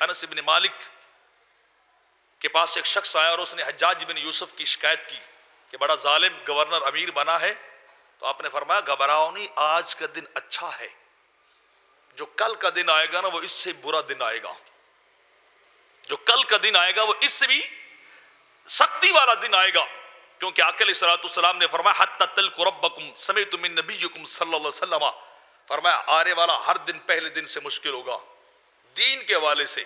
انس بن مالک کے پاس ایک شخص آیا اور اس نے حجاج بن یوسف کی شکایت کی کہ بڑا ظالم گورنر امیر بنا ہے. تو آپ نے فرمایا گھبراؤ نہیں، آج کا دن اچھا ہے، جو کل کا دن آئے گا نا وہ اس سے برا دن آئے گا. جو کل کا دن آئے گا وہ اس سے بھی سختی والا دن آئے گا. کیونکہ آقا علیہ الصلوۃ والسلام نے فرمایا حتی تلقوا ربکم سمعت من نبیکم صلی اللہ علیہ وسلم، فرمایا آنے والا ہر دن پہلے دن سے مشکل ہوگا، دین کے حوالے سے،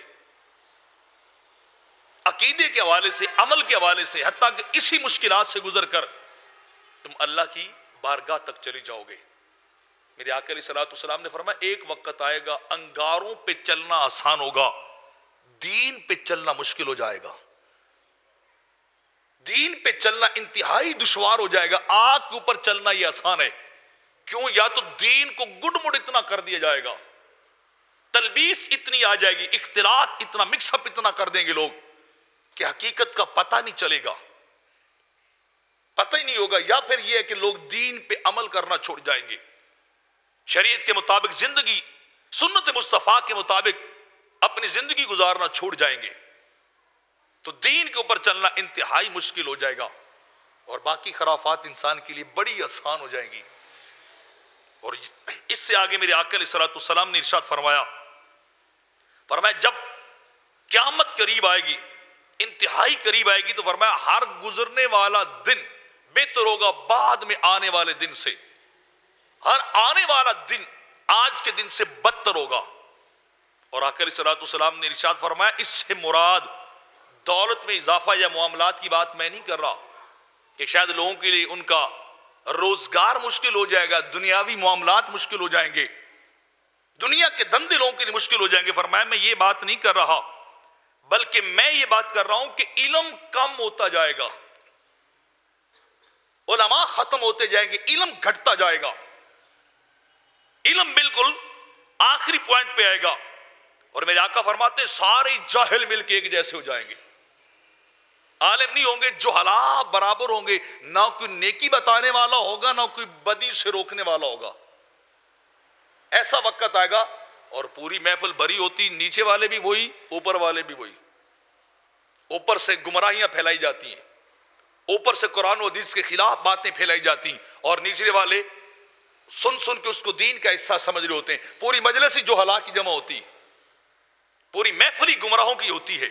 عقیدے کے حوالے سے، عمل کے حوالے سے، حتیٰ کہ اسی مشکلات سے گزر کر تم اللہ کی بارگاہ تک چلی جاؤ گے. میرے آقا علیہ الصلوۃ والسلام نے فرمایا ایک وقت آئے گا انگاروں پہ چلنا آسان ہوگا، دین پہ چلنا مشکل ہو جائے گا. دین پہ چلنا انتہائی دشوار ہو جائے گا. آگ کے اوپر چلنا یہ آسان ہے. کیوں؟ یا تو دین کو گڈ مڈ اتنا کر دیا جائے گا، تلبیس اتنی آ جائے گی، اختلاط اتنا، مکس اپ اتنا کر دیں گے لوگ کہ حقیقت کا پتہ نہیں چلے گا، پتہ ہی نہیں ہوگا. یا پھر یہ ہے کہ لوگ دین پہ عمل کرنا چھوڑ جائیں گے، شریعت کے مطابق زندگی، سنت مصطفیٰ کے مطابق اپنی زندگی گزارنا چھوڑ جائیں گے. تو دین کے اوپر چلنا انتہائی مشکل ہو جائے گا اور باقی خرافات انسان کے لیے بڑی آسان ہو جائیں گی. اور اس سے آگے میرے آقا علیہ الصلوۃ والسلام نے ارشاد فرمایا جب قیامت قریب آئے گی، انتہائی قریب آئے گی، تو فرمایا ہر گزرنے والا دن بہتر ہوگا بعد میں آنے والے دن سے، ہر آنے والا دن آج کے دن سے بدتر ہوگا. اور آقا علیہ الصلوۃ والسلام نے ارشاد فرمایا اس سے مراد دولت میں اضافہ یا معاملات کی بات میں نہیں کر رہا کہ شاید لوگوں کے لیے ان کا روزگار مشکل ہو جائے گا، دنیاوی معاملات مشکل ہو جائیں گے، دنیا کے دھندے لوگوں کے لیے مشکل ہو جائیں گے. فرمایا میں یہ بات نہیں کر رہا، بلکہ میں یہ بات کر رہا ہوں کہ علم کم ہوتا جائے گا، علماء ختم ہوتے جائیں گے، علم گھٹتا جائے گا، علم بالکل آخری پوائنٹ پہ آئے گا. اور میرے آقا فرماتے ہیں سارے جاہل مل کے ایک جیسے ہو جائیں گے، عالم نہیں ہوں گے، جہلاء برابر ہوں گے، نہ کوئی نیکی بتانے والا ہوگا نہ کوئی بدی سے روکنے والا ہوگا. ایسا وقت آئے گا اور پوری محفل بھری ہوتی، نیچے والے بھی وہی، اوپر والے بھی وہی، اوپر سے گمراہیاں پھیلائی جاتی ہیں، اوپر سے قرآن و حدیث کے خلاف باتیں پھیلائی جاتی ہیں، اور نیچے والے سن سن کے اس کو دین کا حصہ سمجھ رہے ہوتے ہیں. پوری مجلس ہی جہلاء کی جمع ہوتی، پوری محفل ہی گمراہوں کی ہوتی ہے،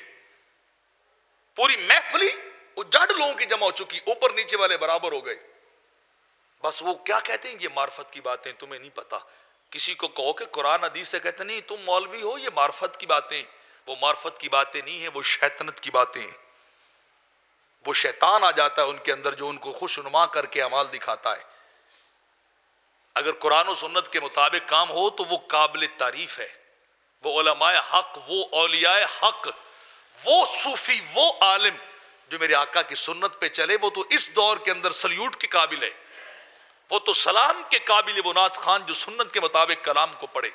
پوری محفل ہی اجڑ لوگوں کی جمع ہو چکی، اوپر نیچے والے برابر ہو گئے. بس وہ کیا کہتے ہیں یہ معرفت کی باتیں، تمہیں نہیں پتا. کسی کو کہو کہ قرآن حدیث سے، کہتے نہیں تم مولوی ہو، یہ معرفت کی باتیں. وہ معرفت کی باتیں نہیں ہیں، وہ شیطنت کی باتیں ہیں. وہ شیطان آ جاتا ہے ان کے اندر جو ان کو خوشنما کر کے اعمال دکھاتا ہے. اگر قرآن و سنت کے مطابق کام ہو تو وہ قابل تعریف ہے. وہ علماء حق، وہ اولیاء حق، وہ صوفی، وہ عالم جو میرے آقا کی سنت پہ چلے، وہ تو اس دور کے اندر سلیوٹ کے قابل ہے، وہ تو سلام کے قابل. وہ نعت خوان جو سنت کے مطابق کلام کو پڑھے.